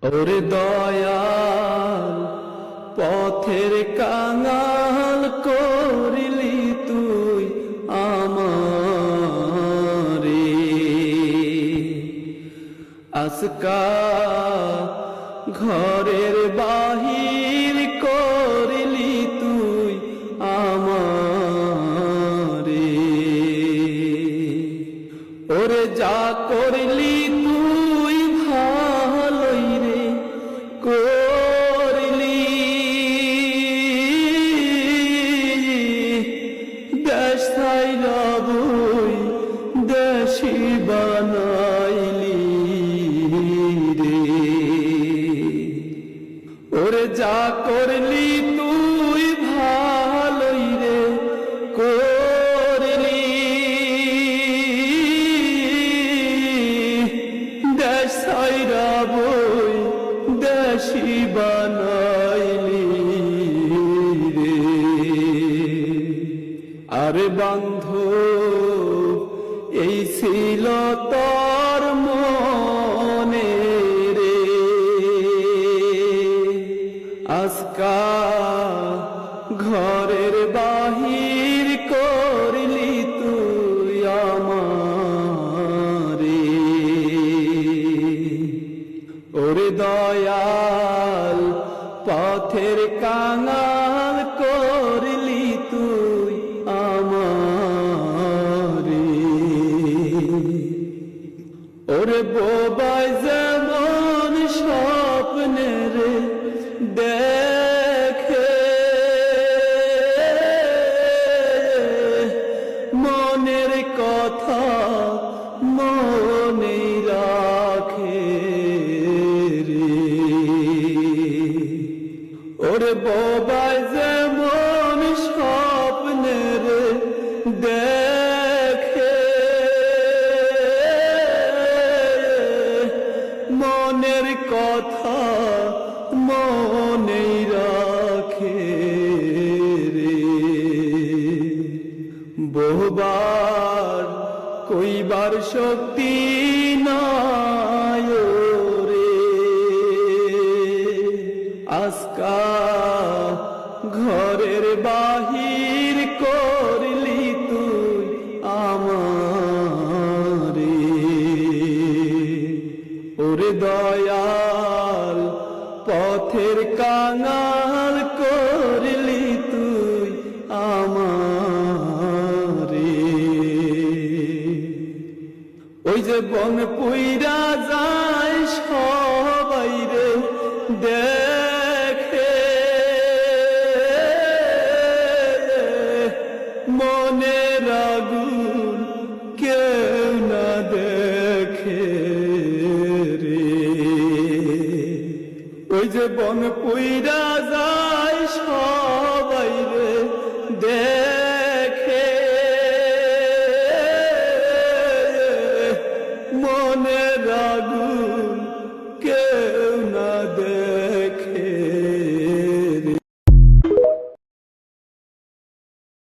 ওরে দয়াল পথের কাঙাল করলি তুই আমারে, আজকা ঘরের বাহির করলি তুই আমারে। ওরে যা করলি তুই ভালোই রে করলি, দেশ ছাইরা বই দেশি বানাইলি রে। ওরে যা করলি তুই ভালোই রে করলি, দেশ ছাইরা বই দেশি বানাইলি রে। আরে বান্ধব এই ছিল তোর মনে রে, আজকা ঘরের বাহির করলি তুই আমারে। ওরে দয়াল পথের কাঙাল করলি তুই আমারে। ওরে বোবাই যেমন স্বপ্নের দেখে, মনের কথা মনে রাখে রে। ওরে বোবাই যেমন স্বপ্নের দেখে, মনের কথা মনে রাখে রে। বহুবার কইবার শক্তি নাই রে, আজকা ঘরের বাহির করলি তুই আমারে। ওরে দয়াল পথের কাঙাল করলি তুই আমারে। ওই যে বন পুইরা যায় সবাই রে দেখে, মনের আগুন কেউ না দেখে রে। ওই যে বন পুইরা যায় সবাই রে দেখে, মনের আগুন